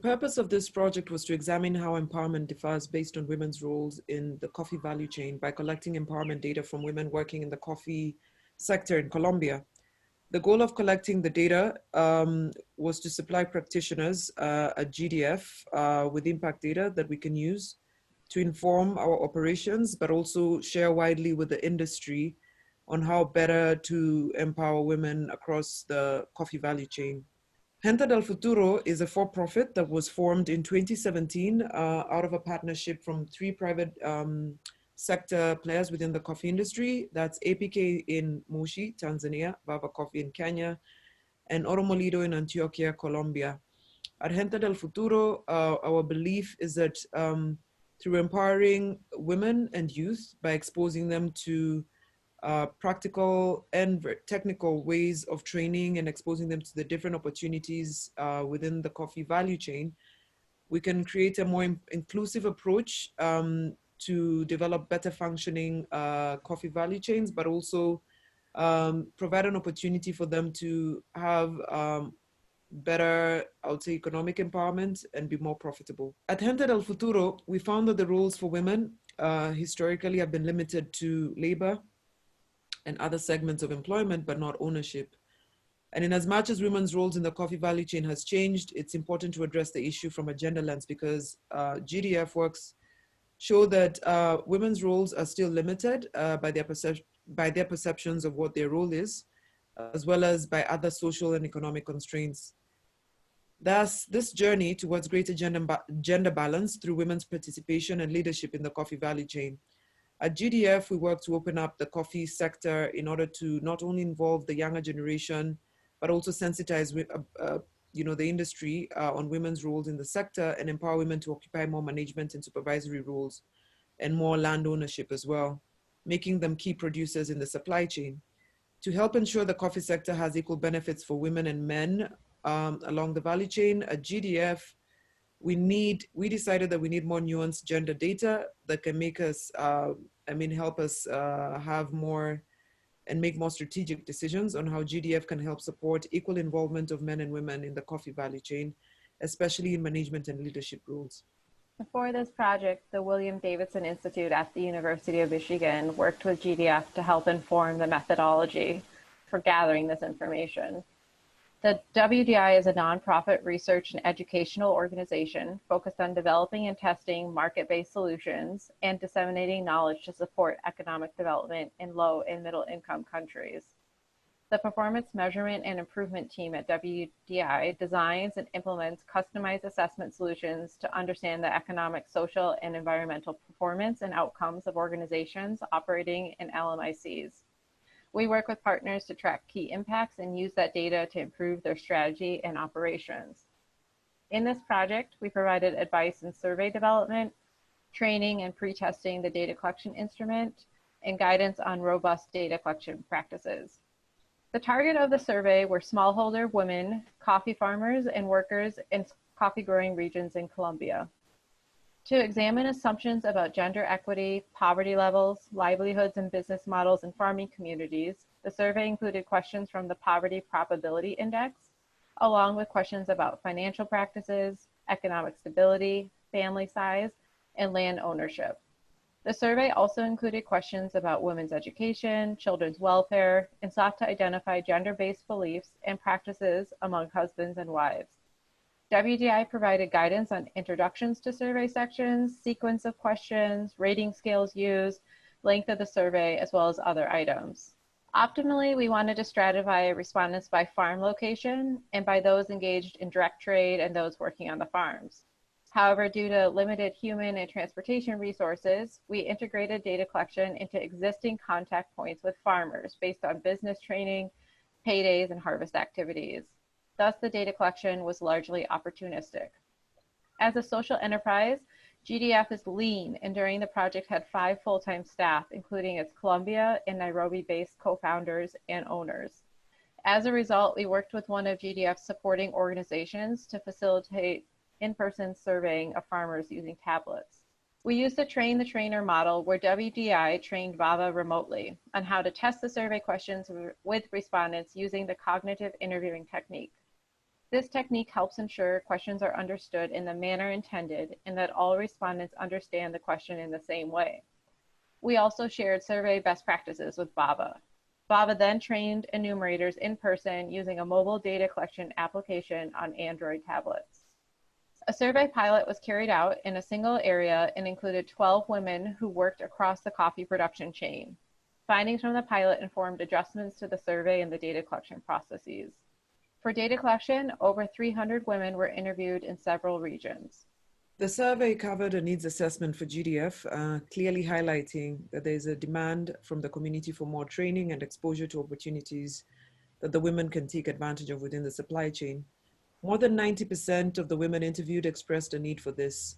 The purpose of this project was to examine how empowerment differs based on women's roles in the coffee value chain by collecting empowerment data from women working in the coffee sector in Colombia. The goal of collecting the data was to supply practitioners at GDF with impact data that we can use to inform our operations, but also share widely with the industry on how better to empower women across the coffee value chain. Gente del Futuro is a for-profit that was formed in 2017 out of a partnership from 3 private sector players within the coffee industry. That's APK in Moshi, Tanzania, Bava Coffee in Kenya, and Oro Molido in Antioquia, Colombia. At Gente del Futuro, our belief is that through empowering women and youth by exposing them to practical and technical ways of training and exposing them to the different opportunities within the coffee value chain, we can create a more inclusive approach to develop better functioning coffee value chains, but also provide an opportunity for them to have better, I would say, economic empowerment and be more profitable. At Gente del Futuro, we found that the roles for women historically have been limited to labor and other segments of employment, but not ownership. And in as much as women's roles in the coffee value chain has changed, it's important to address the issue from a gender lens because GDF works show that women's roles are still limited by their perceptions of what their role is, as well as by other social and economic constraints. Thus, this journey towards greater gender balance through women's participation and leadership in the coffee value chain. At GDF, we work to open up the coffee sector in order to not only involve the younger generation, but also sensitize the industry on women's roles in the sector and empower women to occupy more management and supervisory roles and more land ownership as well, making them key producers in the supply chain. To help ensure the coffee sector has equal benefits for women and men along the value chain, at GDF, we decided that we need more nuanced gender data that can make us, help us have more and make more strategic decisions on how GDF can help support equal involvement of men and women in the coffee value chain, especially in management and leadership roles. For this project, the William Davidson Institute at the University of Michigan worked with GDF to help inform the methodology for gathering this information. The WDI is a nonprofit research and educational organization focused on developing and testing market-based solutions and disseminating knowledge to support economic development in low and middle income countries. The performance measurement and improvement team at WDI designs and implements customized assessment solutions to understand the economic, social, and environmental performance and outcomes of organizations operating in LMICs. We work with partners to track key impacts and use that data to improve their strategy and operations. In this project, we provided advice in survey development, training and pre-testing the data collection instrument, and guidance on robust data collection practices. The target of the survey were smallholder women, coffee farmers, and workers in coffee growing regions in Colombia. To examine assumptions about gender equity, poverty levels, livelihoods and business models in farming communities, the survey included questions from the Poverty Probability Index, along with questions about financial practices, economic stability, family size, and land ownership. The survey also included questions about women's education, children's welfare, and sought to identify gender-based beliefs and practices among husbands and wives. WDI provided guidance on introductions to survey sections, sequence of questions, rating scales used, length of the survey, as well as other items. Optimally, we wanted to stratify respondents by farm location and by those engaged in direct trade and those working on the farms. However, due to limited human and transportation resources, we integrated data collection into existing contact points with farmers based on business training, paydays, and harvest activities. Thus, the data collection was largely opportunistic. As a social enterprise, GDF is lean and during the project had 5 full-time staff, including its Colombia and Nairobi-based co-founders and owners. As a result, we worked with one of GDF's supporting organizations to facilitate in-person surveying of farmers using tablets. We used the train the trainer model where WDI trained VAVA remotely on how to test the survey questions with respondents using the cognitive interviewing technique. This technique helps ensure questions are understood in the manner intended and that all respondents understand the question in the same way. We also shared survey best practices with BABA. BABA then trained enumerators in person using a mobile data collection application on Android tablets. A survey pilot was carried out in a single area and included 12 women who worked across the coffee production chain. Findings from the pilot informed adjustments to the survey and the data collection processes. For data collection, over 300 women were interviewed in several regions. The survey covered a needs assessment for GDF, clearly highlighting that there is a demand from the community for more training and exposure to opportunities that the women can take advantage of within the supply chain. More than 90% of the women interviewed expressed a need for this.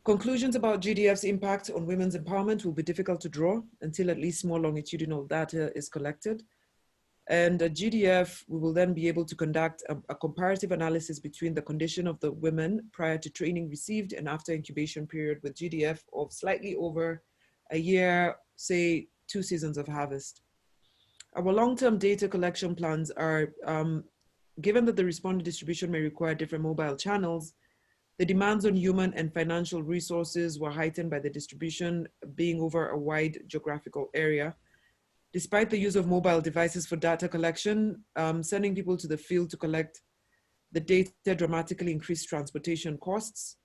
Conclusions about GDF's impact on women's empowerment will be difficult to draw until at least more longitudinal data is collected. And at GDF, we will then be able to conduct a comparative analysis between the condition of the women prior to training received and after incubation period with GDF of slightly over a year, say 2 seasons of harvest. Our long-term data collection plans are, given that the responder distribution may require different mobile channels, the demands on human and financial resources were heightened by the distribution being over a wide geographical area. Despite the use of mobile devices for data collection, sending people to the field to collect the data dramatically increased transportation costs.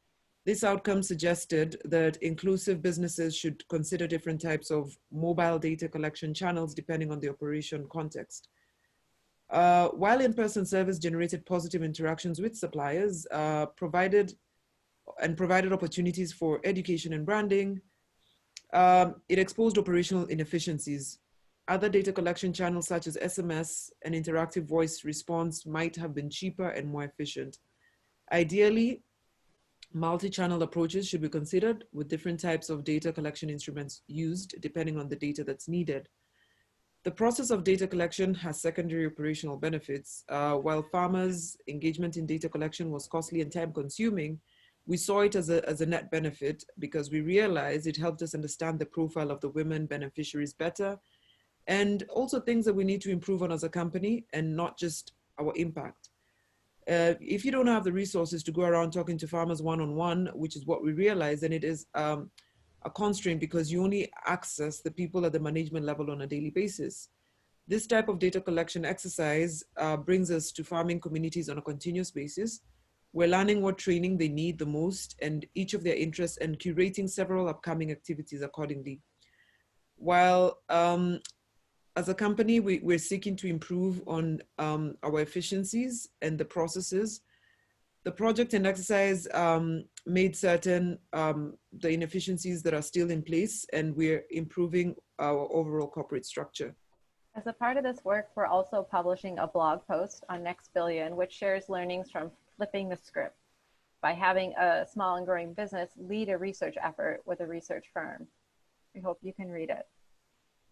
This outcome suggested that inclusive businesses should consider different types of mobile data collection channels depending on the operation context. While in-person service generated positive interactions with suppliers, provided opportunities for education and branding, it exposed operational inefficiencies. Other data collection channels such as SMS and interactive voice response might have been cheaper and more efficient. Ideally, multi-channel approaches should be considered with different types of data collection instruments used depending on the data that's needed. The process of data collection has secondary operational benefits. While farmers' engagement in data collection was costly and time-consuming, we saw it as a net benefit because we realized it helped us understand the profile of the women beneficiaries better, and also things that we need to improve on as a company and not just our impact. If you don't have the resources to go around talking to farmers one-on-one, which is what we realized, then it is a constraint because you only access the people at the management level on a daily basis. This type of data collection exercise brings us to farming communities on a continuous basis. We're learning what training they need the most and each of their interests and curating several upcoming activities accordingly. While as a company, we're seeking to improve on our efficiencies and the processes. The project and exercise made certain the inefficiencies that are still in place, and we're improving our overall corporate structure. As a part of this work, we're also publishing a blog post on Next Billion, which shares learnings from flipping the script by having a small and growing business lead a research effort with a research firm. We hope you can read it.